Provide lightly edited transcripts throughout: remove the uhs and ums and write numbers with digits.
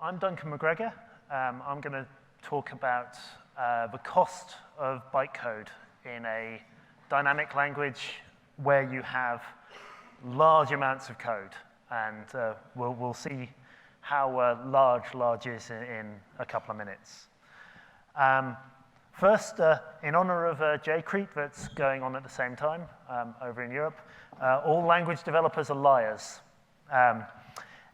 I'm Duncan MacGregor. I'm going to talk about the cost of bytecode in a dynamic language where you have large amounts of code. And we'll see how large is in a couple of minutes. First, in honor of JCrete that's going on at the same time over in Europe, all language developers are liars.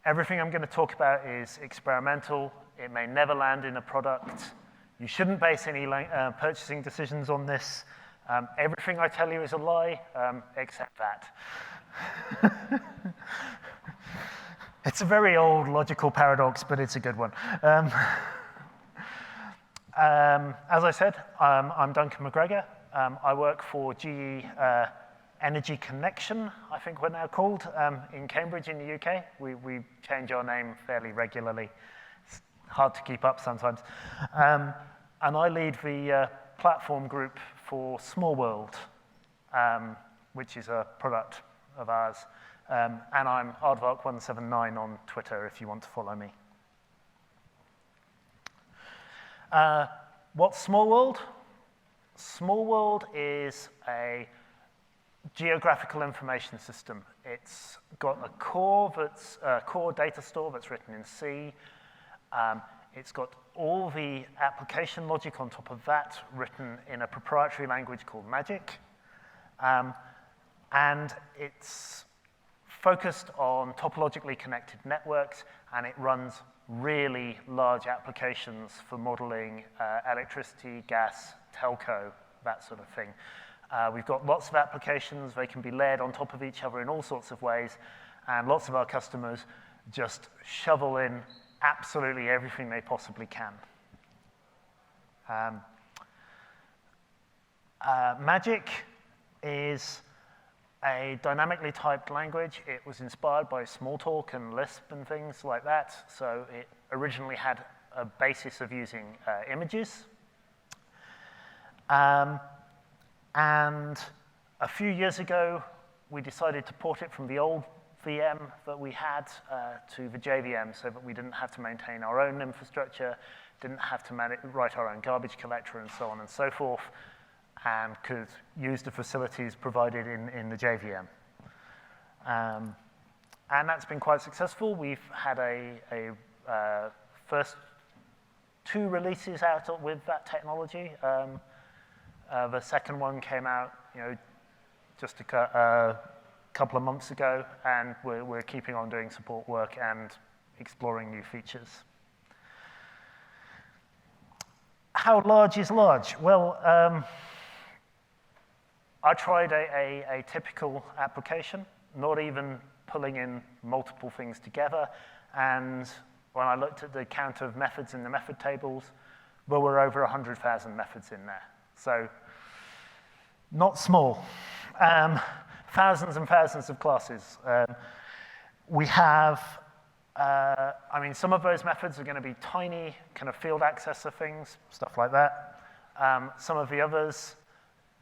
Everything I'm going to talk about is experimental. It may never land in a product. You shouldn't base any purchasing decisions on this. Everything I tell you is a lie, except that. It's a very old logical paradox, but it's a good one. As I said, I'm Duncan MacGregor. I work for GE Energy Connection, I think we're now called, in Cambridge in the UK. We change our name fairly regularly. It's hard to keep up sometimes. And I lead the platform group for SmallWorld, which is a product of ours. And I'm aardvark179 on Twitter if you want to follow me. What's SmallWorld? SmallWorld is a geographical information system. It's got a core data store that's written in C. It's got all the application logic on top of that written in a proprietary language called Magic. And it's focused on topologically connected networks, and it runs really large applications for modeling electricity, gas, telco, that sort of thing. We've got lots of applications. They can be layered on top of each other in all sorts of ways, and lots of our customers just shovel in absolutely everything they possibly can. Magic is a dynamically typed language. It was inspired by Smalltalk and Lisp and things like that, so it originally had a basis of using images. And a few years ago, we decided to port it from the old VM that we had to the JVM so that we didn't have to maintain our own infrastructure, didn't have to write our own garbage collector and so on and so forth, and could use the facilities provided in the JVM. And that's been quite successful. We've had a first 2 releases out with that technology. The second one came out, just a couple of months ago, and we're keeping on doing support work and exploring new features. How large is large? Well, I tried a typical application, not even pulling in multiple things together, and when I looked at the count of methods in the method tables, there were over 100,000 methods in there. So, not small. Thousands and thousands of classes. We have, some of those methods are going to be tiny, kind of field accessor things, stuff like that. Some of the others,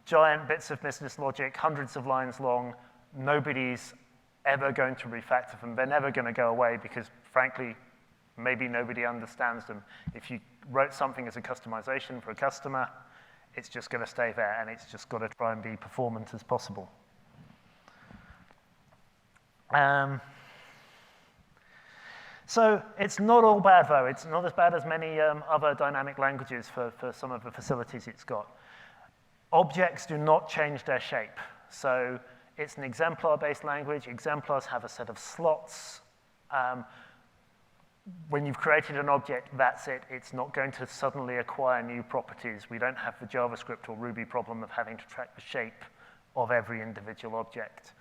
giant bits of business logic, hundreds of lines long. Nobody's ever going to refactor them. They're never going to go away because, frankly, maybe nobody understands them. If you wrote something as a customization for a customer, it's just going to stay there, and it's just got to try and be performant as possible. So it's not all bad, though. It's not as bad as many other dynamic languages for some of the facilities it's got. Objects do not change their shape. So it's an exemplar-based language. Exemplars have a set of slots. When you've created an object, that's it. It's not going to suddenly acquire new properties. We don't have the JavaScript or Ruby problem of having to track the shape of every individual object.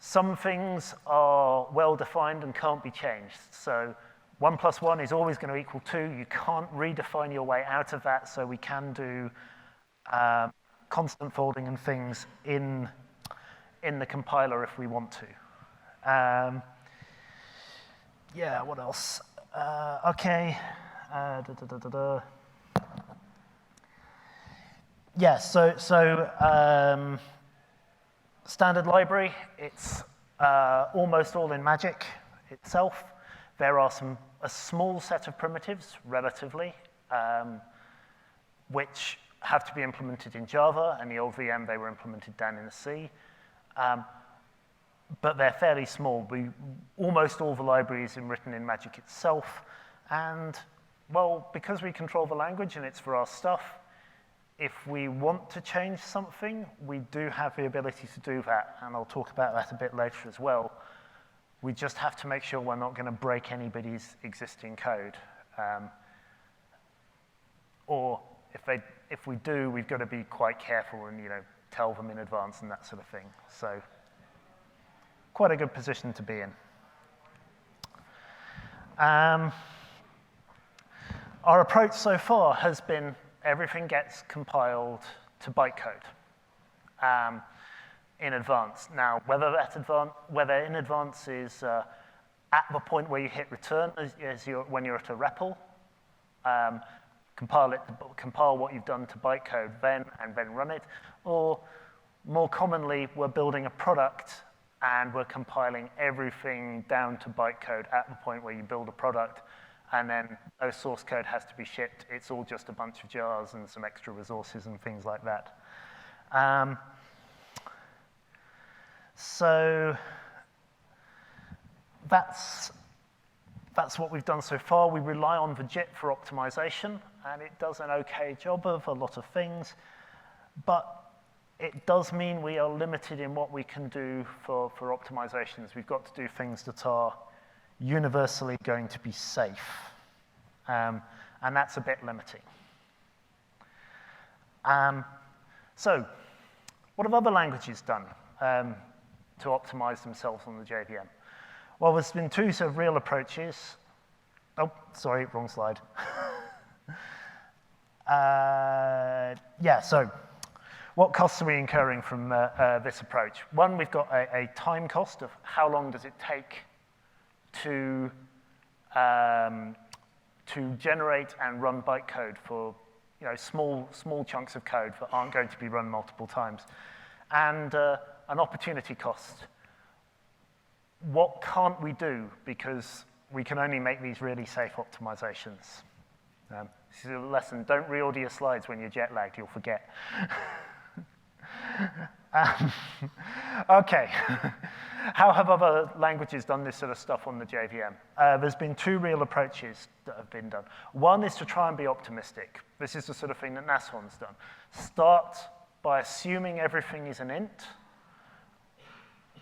Some things are well-defined and can't be changed. So 1 + 1 is always going to equal 2. You can't redefine your way out of that, so we can do constant folding and things in the compiler if we want to. Yeah, what else? Okay. Yeah, so standard library, it's almost all in Magic itself. There are a small set of primitives, relatively, which have to be implemented in Java, and the old VM, they were implemented down in the C. But they're fairly small. Almost all the libraries are written in Magic itself. And, well, because we control the language and it's for our stuff, if we want to change something, we do have the ability to do that. And I'll talk about that a bit later as well. We just have to make sure we're not going to break anybody's existing code. Or if we do, we've got to be quite careful and tell them in advance and that sort of thing. So quite a good position to be in. Our approach so far has been everything gets compiled to bytecode in advance. Now, whether in advance is at the point where you hit return when you're at a REPL, compile what you've done to bytecode then and then run it, or more commonly, we're building a product and we're compiling everything down to bytecode at the point where you build a product, and then no source code has to be shipped. It's all just a bunch of jars and some extra resources and things like that. So that's what we've done so far. We rely on the JIT for optimization, and it does an okay job of a lot of things, but it does mean we are limited in what we can do for optimizations. We've got to do things that are universally going to be safe, and that's a bit limiting. So what have other languages done to optimize themselves on the JVM? Well, there's been two sort of real approaches. Oh, sorry, wrong slide. So what costs are we incurring from this approach? One, we've got a time cost of how long does it take to generate and run bytecode for small chunks of code that aren't going to be run multiple times, and an opportunity cost. What can't we do because we can only make these really safe optimizations? This is a lesson. Don't reorder your slides when you're jet lagged. You'll forget. Okay. How have other languages done this sort of stuff on the JVM? There's been two real approaches that have been done. One is to try and be optimistic. This is the sort of thing that Nashorn's done. Start by assuming everything is an int,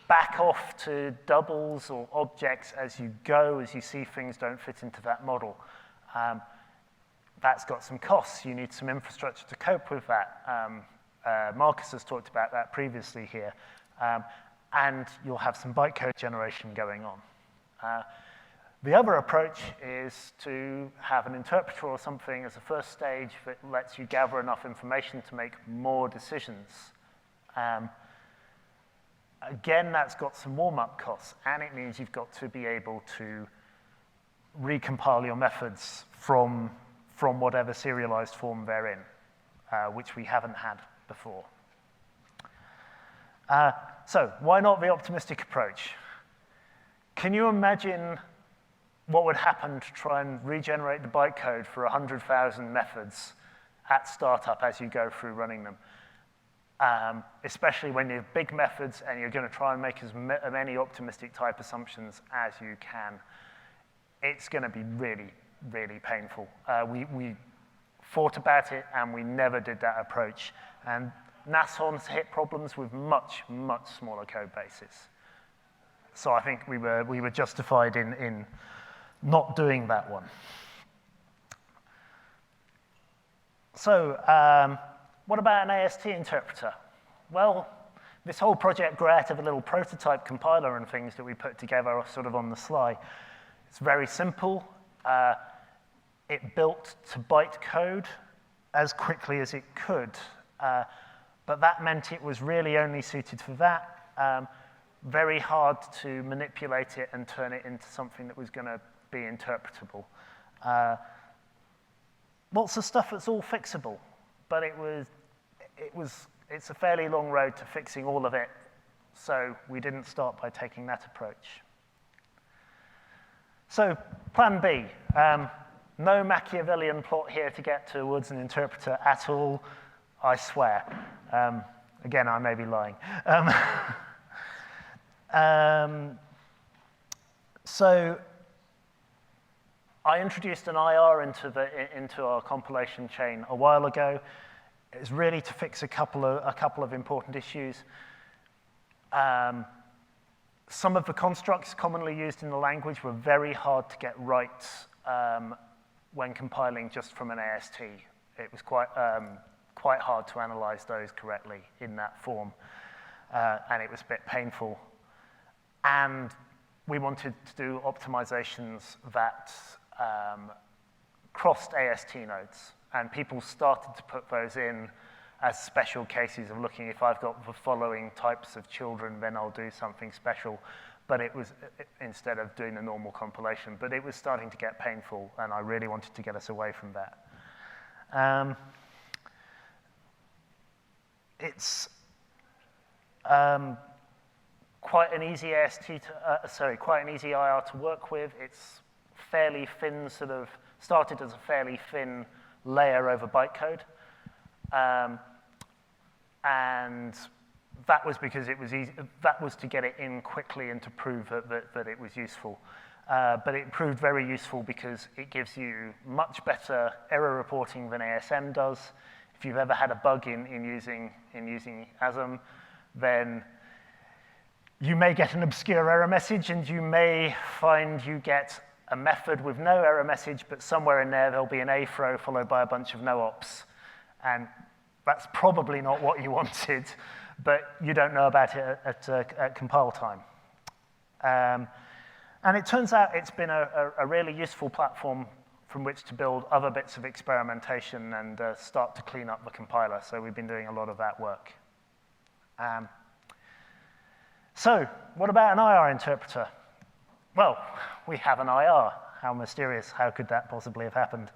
back off to doubles or objects as you go, as you see things don't fit into that model. That's got some costs. You need some infrastructure to cope with that. Marcus has talked about that previously here. And you'll have some bytecode generation going on. The other approach is to have an interpreter or something as a first stage that lets you gather enough information to make more decisions. Again, that's got some warm-up costs, and it means you've got to be able to recompile your methods from whatever serialized form they're in, which we haven't had before. So why not the optimistic approach? Can you imagine what would happen to try and regenerate the bytecode for 100,000 methods at startup as you go through running them? Especially when you have big methods and you're going to try and make as many optimistic type assumptions as you can. It's going to be really, really painful. We thought about it and we never did that approach. And Nashorn's hit problems with much, much smaller code bases. So I think we were justified in not doing that one. So what about an AST interpreter? Well, this whole project grew out of a little prototype compiler and things that we put together sort of on the sly. It's very simple. It built to bytecode as quickly as it could. But that meant it was really only suited for that. Very hard to manipulate it and turn it into something that was going to be interpretable. Lots of stuff that's all fixable, but it's a fairly long road to fixing all of it, so we didn't start by taking that approach. So plan B. No Machiavellian plot here to get towards an interpreter at all, I swear. Again, I may be lying. So I introduced an IR into our compilation chain a while ago. It's really to fix a couple of important issues. Some of the constructs commonly used in the language were very hard to get right when compiling just from an AST. It was quite hard to analyze those correctly in that form, and it was a bit painful. And we wanted to do optimizations that crossed AST nodes, and people started to put those in as special cases of looking, if I've got the following types of children, then I'll do something special. But it was, instead of doing the normal compilation, but it was starting to get painful, and I really wanted to get us away from that. It's quite an easy quite an easy IR to work with. It's fairly thin, started as a fairly thin layer over bytecode. And that was because it was easy, that was to get it in quickly and to prove that it was useful. But it proved very useful because it gives you much better error reporting than ASM does. If you've ever had a bug in using ASM, then you may get an obscure error message, and you may find you get a method with no error message, but somewhere in there there'll be an A throw followed by a bunch of no ops. And that's probably not what you wanted, but you don't know about it at compile time. And it turns out it's been a really useful platform from which to build other bits of experimentation and start to clean up the compiler. So we've been doing a lot of that work. So what about an IR interpreter? Well, we have an IR. How mysterious. How could that possibly have happened?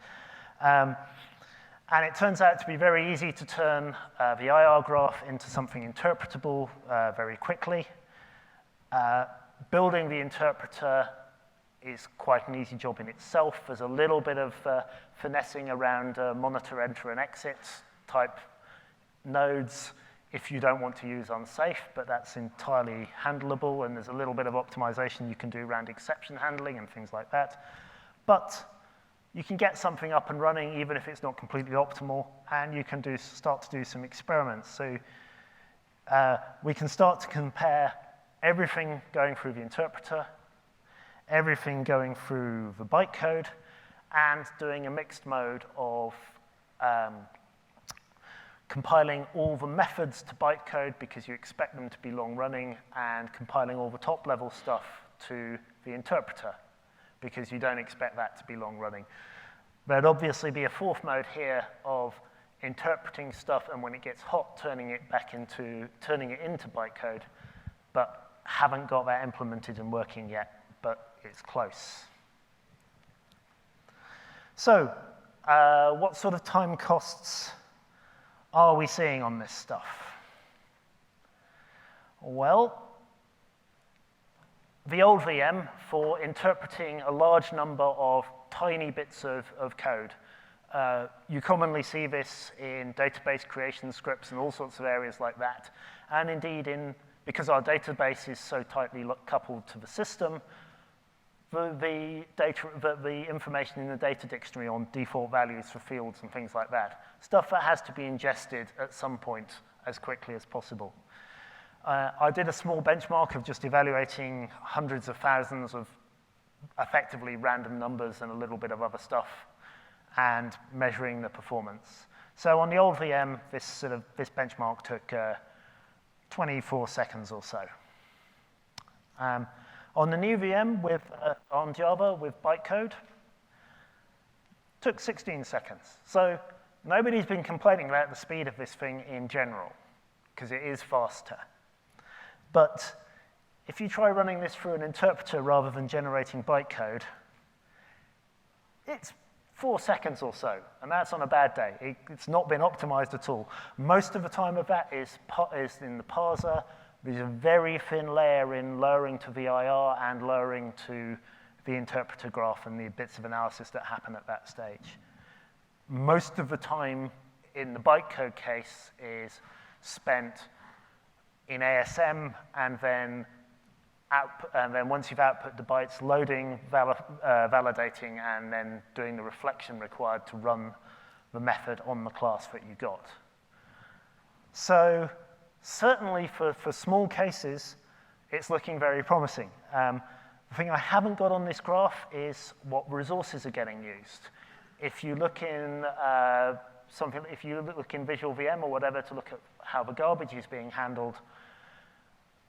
And it turns out to be very easy to turn the IR graph into something interpretable very quickly. Building the interpreter is quite an easy job in itself. There's a little bit of finessing around monitor, enter, and exit type nodes if you don't want to use unsafe, but that's entirely handleable, and there's a little bit of optimization you can do around exception handling and things like that. But you can get something up and running even if it's not completely optimal, and you can start to do some experiments. So we can start to compare everything going through the interpreter, everything going through the bytecode, and doing a mixed mode of compiling all the methods to bytecode because you expect them to be long running, and compiling all the top level stuff to the interpreter because you don't expect that to be long running. There'd obviously be a fourth mode here of interpreting stuff, and when it gets hot, turning it into bytecode, but haven't got that implemented and working yet, but it's close. So what sort of time costs are we seeing on this stuff? Well, the old VM for interpreting a large number of tiny bits of code. You commonly see this in database creation scripts and all sorts of areas like that. And indeed, because our database is so tightly coupled to the system, the information in the data dictionary on default values for fields and things like that, stuff that has to be ingested at some point as quickly as possible. I did a small benchmark of just evaluating hundreds of thousands of effectively random numbers and a little bit of other stuff and measuring the performance. So on the old VM, this benchmark took 24 seconds or so. On the new VM on Java with bytecode, took 16 seconds. So nobody's been complaining about the speed of this thing in general, because it is faster. But if you try running this through an interpreter rather than generating bytecode, it's 4 seconds or so, and that's on a bad day. It's not been optimized at all. Most of the time of that is in the parser. There's a very thin layer in lowering to VIR and lowering to the interpreter graph and the bits of analysis that happen at that stage. Most of the time in the bytecode case is spent in ASM, and then once you've output the bytes, loading, validating, and then doing the reflection required to run the method on the class that you got. So certainly for small cases, it's looking very promising. The thing I haven't got on this graph is what resources are getting used. If you look in if you look in Visual VM or whatever to look at how the garbage is being handled,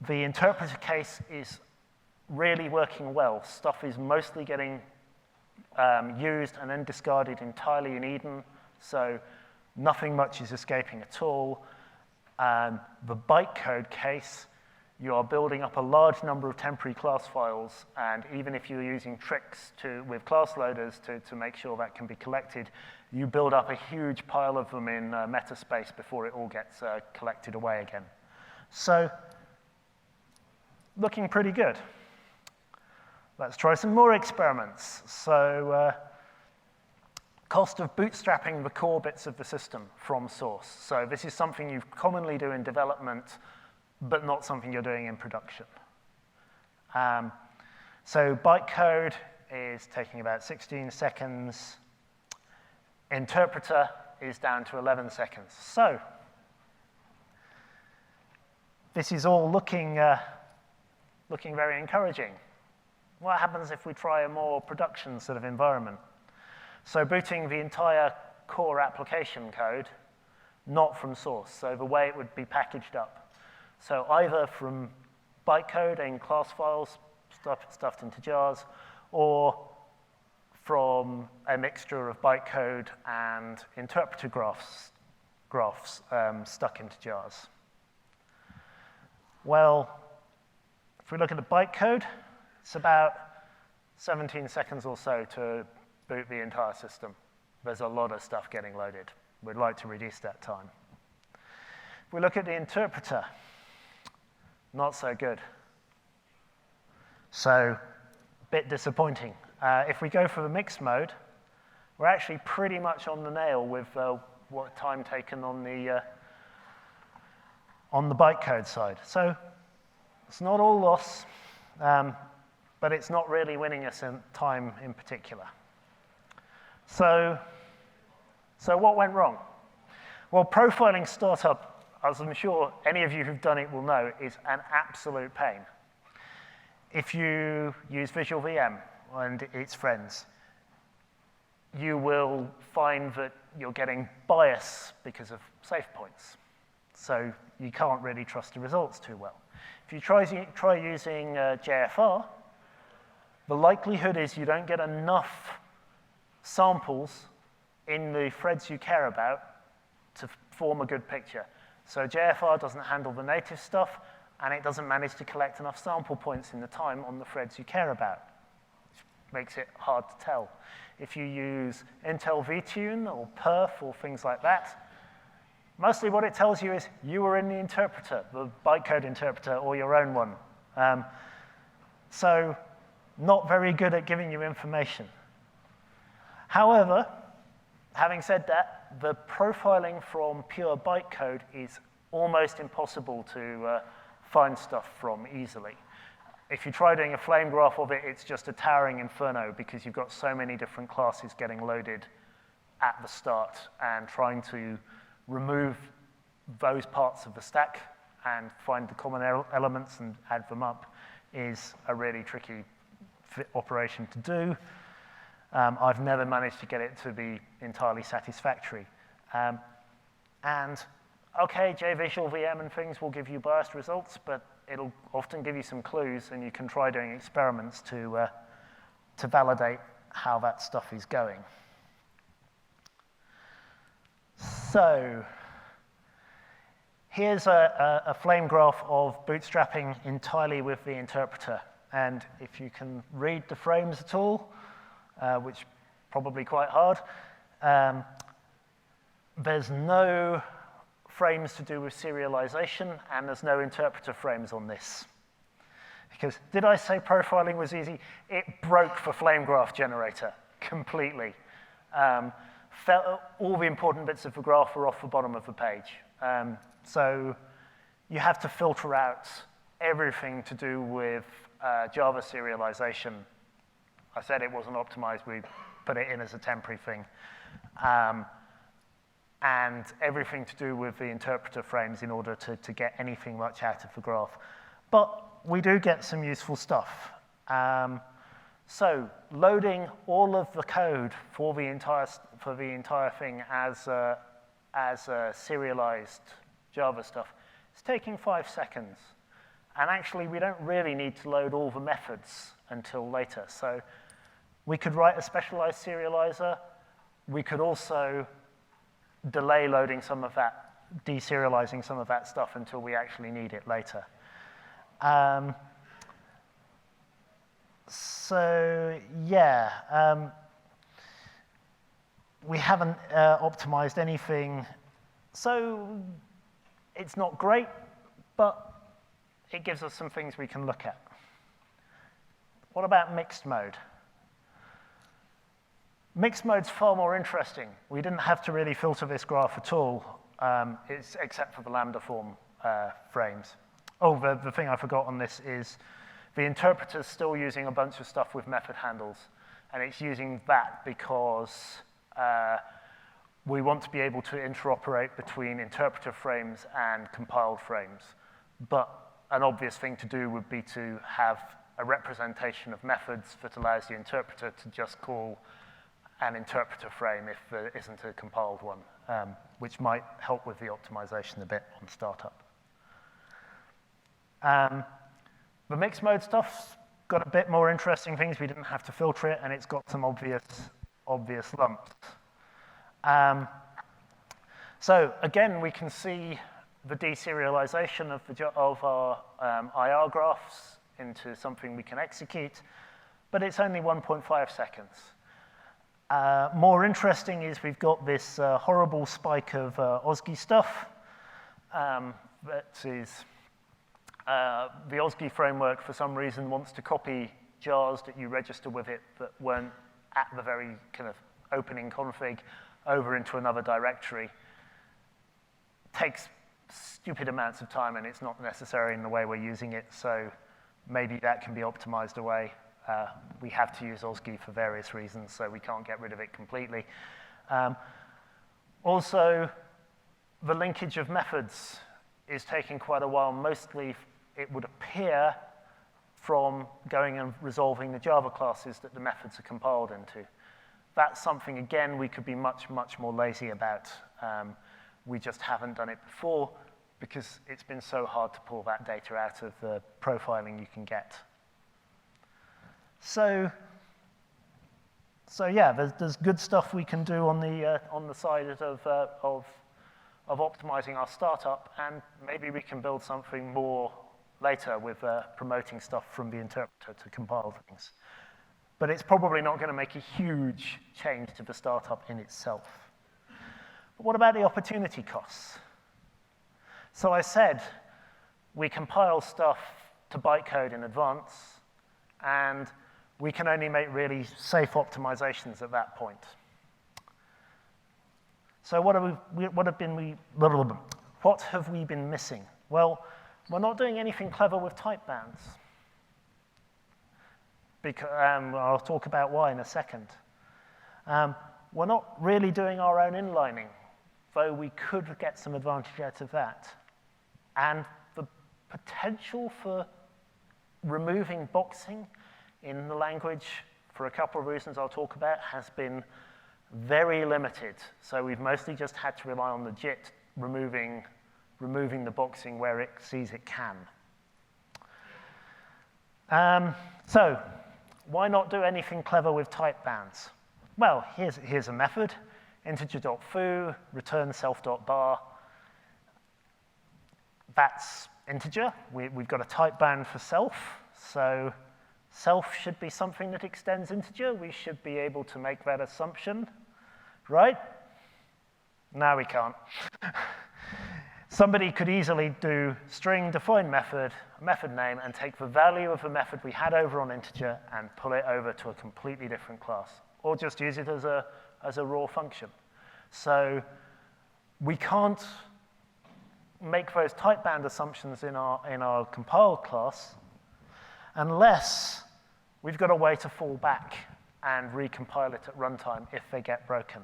the interpreter case is really working well. Stuff is mostly getting used and then discarded entirely in Eden, so nothing much is escaping at all. The bytecode case, you are building up a large number of temporary class files, and even if you're using tricks with class loaders to make sure that can be collected, you build up a huge pile of them in metaspace before it all gets collected away again. So, looking pretty good. Let's try some more experiments. So, cost of bootstrapping the core bits of the system from source. So this is something you commonly do in development, but not something you're doing in production. So bytecode is taking about 16 seconds. Interpreter is down to 11 seconds. So this is all looking very encouraging. What happens if we try a more production sort of environment? So booting the entire core application code, not from source, so the way it would be packaged up. So either from bytecode in class files, stuffed into jars, or from a mixture of bytecode and interpreter graphs stuck into jars. Well, if we look at the bytecode, it's about 17 seconds or so to boot the entire system. There's a lot of stuff getting loaded. We'd like to reduce that time. If we look at the interpreter, not so good. So, a bit disappointing. If we go for the mixed mode, we're actually pretty much on the nail with what time taken on the bytecode side. So, it's not all loss, but it's not really winning us in time in particular. So what went wrong? Well, profiling startup, as I'm sure any of you who've done it will know, is an absolute pain. If you use Visual VM and its friends, you will find that you're getting bias because of safe points. So you can't really trust the results too well. If you try using JFR, the likelihood is you don't get enough samples in the threads you care about to form a good picture. So JFR doesn't handle the native stuff, and it doesn't manage to collect enough sample points in the time on the threads you care about, which makes it hard to tell. If you use Intel vTune or Perf or things like that, mostly what it tells you is you were in the interpreter, the bytecode interpreter, or your own one. So not very good at giving you information. However, having said that, the profiling from pure bytecode is almost impossible to find stuff from easily. If you try doing a flame graph of it, it's just a towering inferno because you've got so many different classes getting loaded at the start, and trying to remove those parts of the stack and find the common elements and add them up is a really tricky operation to do. I've never managed to get it to be entirely satisfactory. And okay, JVisual VM and things will give you biased results, but it'll often give you some clues, and you can try doing experiments to validate how that stuff is going. So here's a flame graph of bootstrapping entirely with the interpreter. And if you can read the frames at all, which probably quite hard, there's no frames to do with serialization, and there's no interpreter frames on this. Because did I say profiling was easy? It broke for flame graph generator completely. All the important bits of the graph were off the bottom of the page. So you have to filter out everything to do with Java serialization. I said it wasn't optimized. We put it in as a temporary thing. And everything to do with the interpreter frames in order to get anything much out of the graph. But we do get some useful stuff. So loading all of the code for the entire thing as serialized Java stuff is taking 5 seconds. And actually, we don't really need to load all the methods until later. So we could write a specialized serializer. We could also delay loading some of that, deserializing some of that stuff until we actually need it later. So yeah, we haven't optimized anything. So it's not great, but it gives us some things we can look at. What about mixed mode? Mixed mode's far more interesting. We didn't have to really filter this graph at all, except for the lambda form frames. Oh, the thing I forgot on this is the interpreter's still using a bunch of stuff with method handles, and it's using that because we want to be able to interoperate between interpreter frames and compiled frames. But an obvious thing to do would be to have a representation of methods that allows the interpreter to just call an interpreter frame if there isn't a compiled one, which might help with the optimization a bit on startup. The mixed mode stuff's got a bit more interesting things. We didn't have to filter it, and it's got some obvious lumps. So again, we can see the deserialization of our IR graphs into something we can execute, but it's only 1.5 seconds. More interesting is we've got this horrible spike of OSGI stuff. That is, the OSGI framework, for some reason, wants to copy jars that you register with it that weren't at the very kind of opening config over into another directory. Takes stupid amounts of time, and it's not necessary in the way we're using it, so maybe that can be optimized away. We have to use OSGI for various reasons, so we can't get rid of it completely. Also, the linkage of methods is taking quite a while. Mostly, it would appear from going and resolving the Java classes that the methods are compiled into. That's something, again, we could be much, much more lazy about. We just haven't done it before because it's been so hard to pull that data out of the profiling you can get. So yeah, there's good stuff we can do on the side of optimizing our startup, and maybe we can build something more later with promoting stuff from the interpreter to compile things. But it's probably not going to make a huge change to the startup in itself. But what about the opportunity costs? So I said we compile stuff to bytecode in advance, and we can only make really safe optimizations at that point. So what have we been missing? Well, we're not doing anything clever with type bands. Because, I'll talk about why in a second. We're not really doing our own inlining, though we could get some advantage out of that. And the potential for removing boxing in the language, for a couple of reasons I'll talk about, has been very limited. So we've mostly just had to rely on the JIT removing the boxing where it sees it can. So why not do anything clever with type bands? Well, here's a method, integer.foo, return self.bar. That's integer. We've got a type band for self, so self should be something that extends integer. We should be able to make that assumption, right? No, we can't. Somebody could easily do string define method, method name, and take the value of the method we had over on integer and pull it over to a completely different class, or just use it as a raw function. So we can't make those type-bound assumptions in our compiled class unless we've got a way to fall back and recompile it at runtime if they get broken.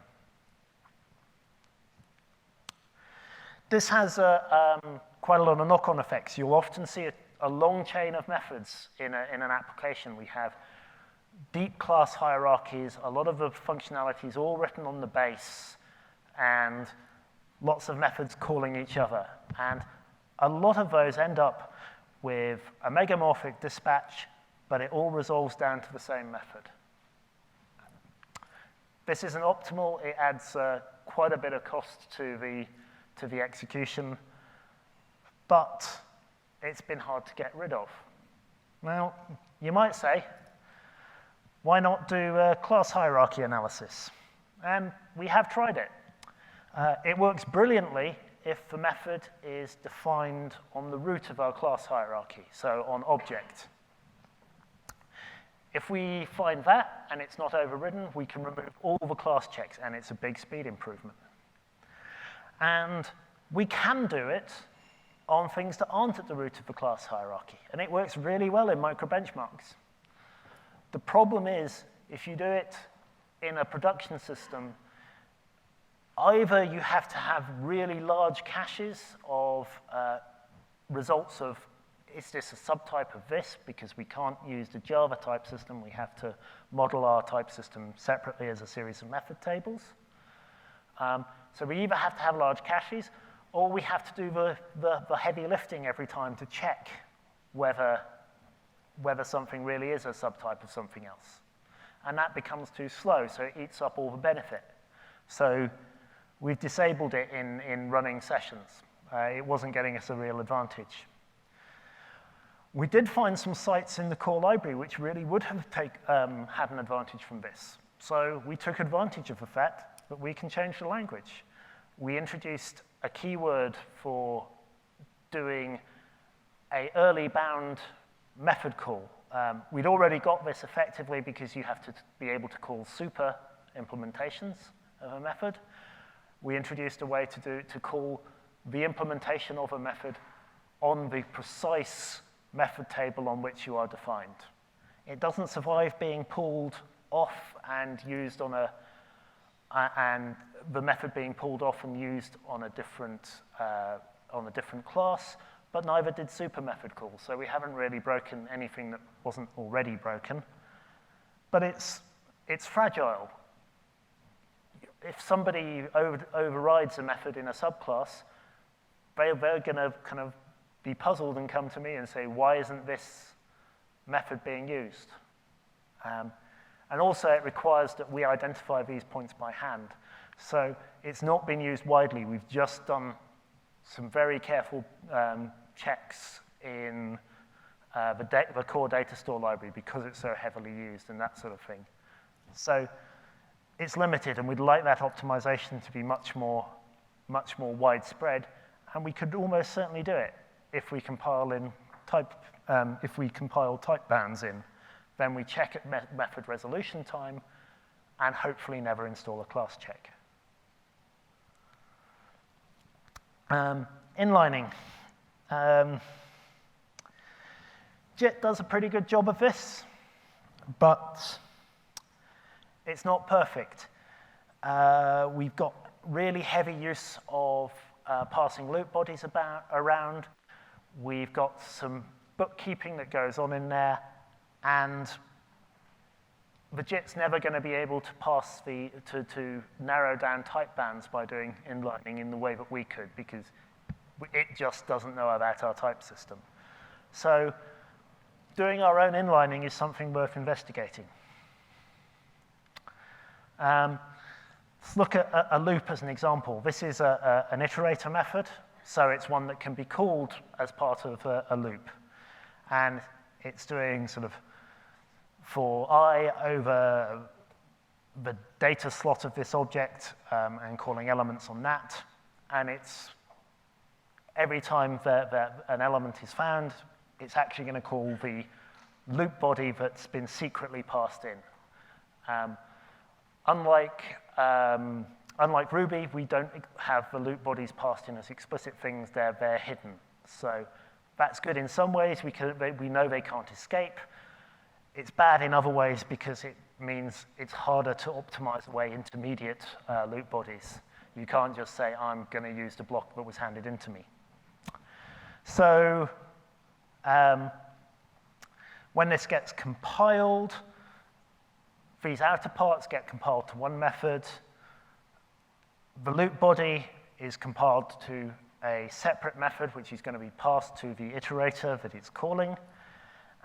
This has quite a lot of knock-on effects. You'll often see a long chain of methods in an application. We have deep class hierarchies, a lot of the functionality is all written on the base, and lots of methods calling each other. And a lot of those end up with a megamorphic dispatch, but it all resolves down to the same method. This isn't optimal. It adds quite a bit of cost to the execution, but it's been hard to get rid of. Now, you might say, why not do class hierarchy analysis? And we have tried it. It works brilliantly if the method is defined on the root of our class hierarchy, so on object. If we find that and it's not overridden, we can remove all the class checks, and it's a big speed improvement. And we can do it on things that aren't at the root of the class hierarchy, and it works really well in micro-benchmarks. The problem is, if you do it in a production system, either you have to have really large caches of results of, is this a subtype of this? Because we can't use the Java type system. We have to model our type system separately as a series of method tables. So we either have to have large caches, or we have to do the heavy lifting every time to check whether something really is a subtype of something else. And that becomes too slow, so it eats up all the benefit. So we've disabled it in running sessions. It wasn't getting us a real advantage. We did find some sites in the core library which really would have had an advantage from this. So we took advantage of the fact that we can change the language. We introduced a keyword for doing an early bound method call. We'd already got this effectively because you have to be able to call super implementations of a method. We introduced a way to call the implementation of a method on the precise method table on which you are defined. It doesn't survive being pulled off and used on and the method being pulled off and used on a different class, but neither did super method calls. So we haven't really broken anything that wasn't already broken. But it's fragile. If somebody overrides a method in a subclass, they're going to kind of be puzzled and come to me and say, why isn't this method being used? And also, it requires that we identify these points by hand. So it's not been used widely. We've just done some very careful checks in the core data store library because it's so heavily used and that sort of thing. So it's limited, and we'd like that optimization to be much more widespread. And we could almost certainly do it if we compile type bands in. Then we check at method resolution time and hopefully never install a class check. Inlining. JIT does a pretty good job of this, but it's not perfect. We've got really heavy use of passing loop bodies around. We've got some bookkeeping that goes on in there, and the JIT's never going to be able to pass to narrow down type bands by doing inlining in the way that we could, because it just doesn't know about our type system. So doing our own inlining is something worth investigating. Let's look at a loop as an example. This is an iterator method, so it's one that can be called as part of a loop. And it's doing sort of for I over the data slot of this object and calling elements on that. And it's every time that an element is found, it's actually going to call the loop body that's been secretly passed in. Unlike Ruby, we don't have the loop bodies passed in as explicit things, they're hidden. So that's good in some ways, we know they can't escape. It's bad in other ways because it means it's harder to optimize away intermediate loop bodies. You can't just say, I'm going to use the block that was handed into me. So when this gets compiled, these outer parts get compiled to one method. The loop body is compiled to a separate method, which is going to be passed to the iterator that it's calling.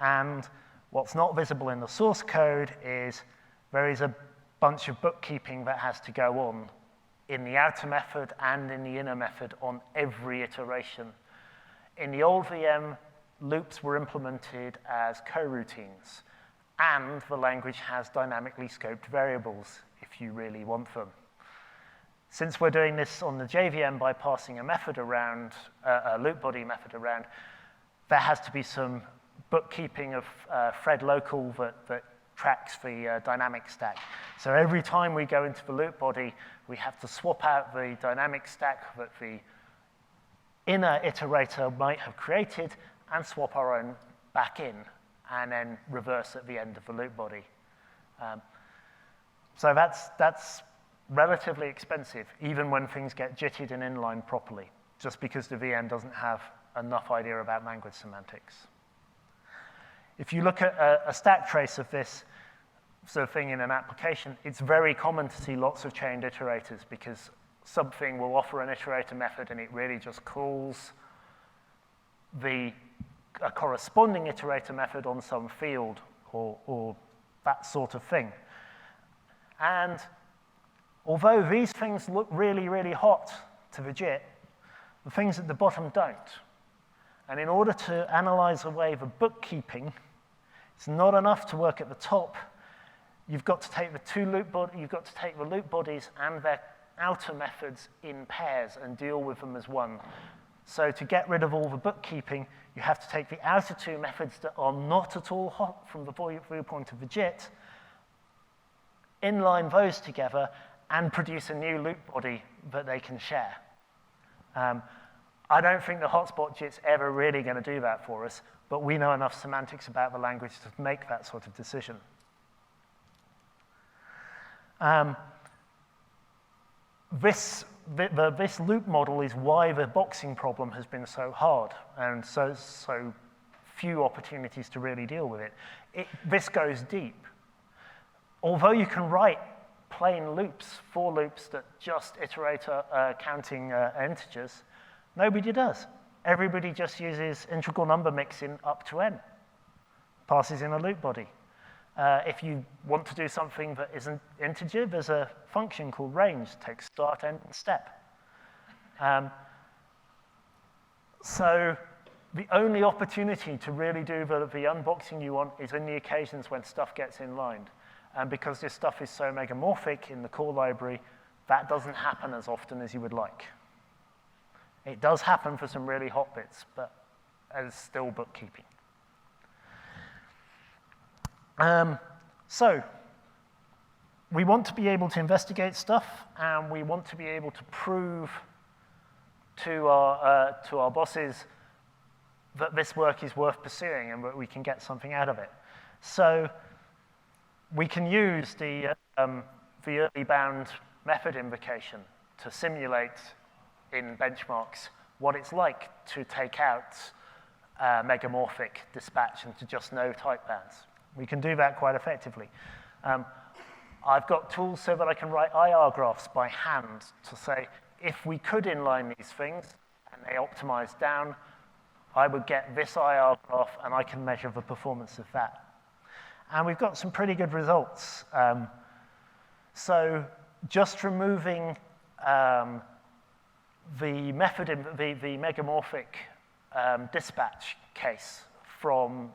And what's not visible in the source code is there is a bunch of bookkeeping that has to go on in the outer method and in the inner method on every iteration. In the old VM, loops were implemented as coroutines, and the language has dynamically scoped variables if you really want them. Since we're doing this on the JVM by passing a method around, a loop body method around, there has to be some bookkeeping of thread local that tracks the dynamic stack. So every time we go into the loop body, we have to swap out the dynamic stack that the inner iterator might have created and swap our own back in, and then reverse at the end of the loop body. So that's relatively expensive, even when things get jitted and inlined properly, just because the VM doesn't have enough idea about language semantics. If you look at a stack trace of this sort of thing in an application, it's very common to see lots of chained iterators because something will offer an iterator method and it really just calls a corresponding iterator method on some field or that sort of thing. And although these things look really, really hot to the JIT, the things at the bottom don't. And in order to analyze away the bookkeeping, it's not enough to work at the top. You've got to take the loop bodies and their outer methods in pairs and deal with them as one. So to get rid of all the bookkeeping, you have to take the outer two methods that are not at all hot from the viewpoint of the JIT, inline those together, and produce a new loop body that they can share. I don't think the hotspot JIT's ever really going to do that for us, but we know enough semantics about the language to make that sort of decision. This loop model is why the boxing problem has been so hard and so few opportunities to really deal with it. This goes deep. Although you can write plain loops, for loops that just iterate counting integers, nobody does. Everybody just uses integral number mixing up to n, passes in a loop body. If you want to do something that isn't integer, there's a function called range, takes start, end, and step. So the only opportunity to really do the unboxing you want is in the occasions when stuff gets inlined. And because this stuff is so megamorphic in the core library, that doesn't happen as often as you would like. It does happen for some really hot bits, but it's still bookkeeping. So we want to be able to investigate stuff, and we want to be able to prove to our bosses that this work is worth pursuing and that we can get something out of it. So we can use the early bound method invocation to simulate in benchmarks what it's like to take out megamorphic dispatch and to just know type bands. We can do that quite effectively. I've got tools so that I can write IR graphs by hand to say, if we could inline these things and they optimize down, I would get this IR graph and I can measure the performance of that. And we've got some pretty good results. So just removing the megamorphic dispatch case from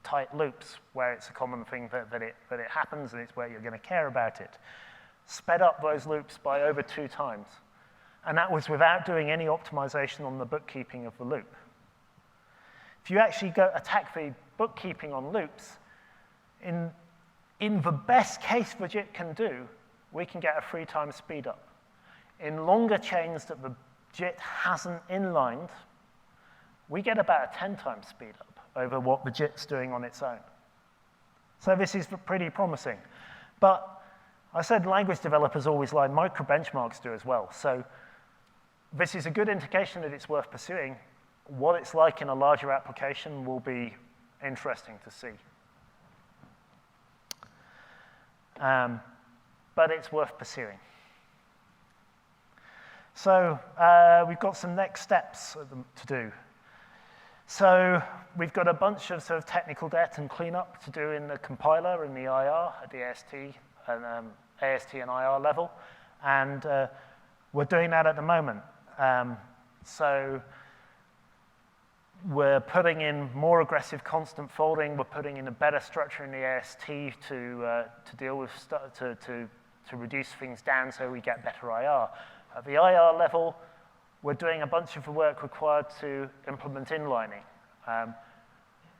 tight loops, where it's a common thing that it happens and it's where you're going to care about it, sped up those loops by over 2 times. And that was without doing any optimization on the bookkeeping of the loop. If you actually go attack the bookkeeping on loops, in the best case the JIT can do, we can get a 3 times speed up. In longer chains that the JIT hasn't inlined, we get about a 10 times speed up over what the JIT's doing on its own. So this is pretty promising. But I said language developers always lie, micro benchmarks do as well. So this is a good indication that it's worth pursuing. What it's like in a larger application will be interesting to see. But it's worth pursuing. So we've got some next steps to do. So we've got a bunch of sort of technical debt and cleanup to do in the compiler and the IR at the AST and IR level. And we're doing that at the moment. So we're putting in more aggressive constant folding. We're putting in a better structure in the AST to deal with to reduce things down so we get better IR. At the IR level, we're doing a bunch of the work required to implement inlining.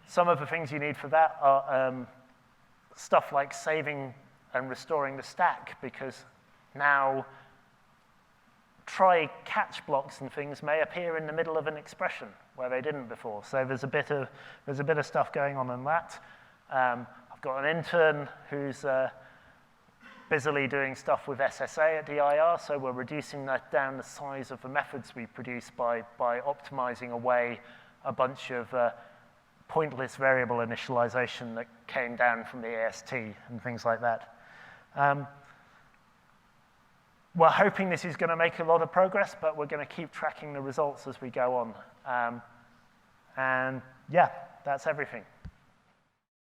Some of the things you need for that are stuff like saving and restoring the stack, because now try catch blocks and things may appear in the middle of an expression where they didn't before. So there's a bit of stuff going on in that. I've got an intern who's busily doing stuff with SSA at DIR, so we're reducing that down the size of the methods we produce by optimizing away a bunch of pointless variable initialization that came down from the AST and things like that. We're hoping this is going to make a lot of progress, but we're going to keep tracking the results as we go on. And yeah, that's everything.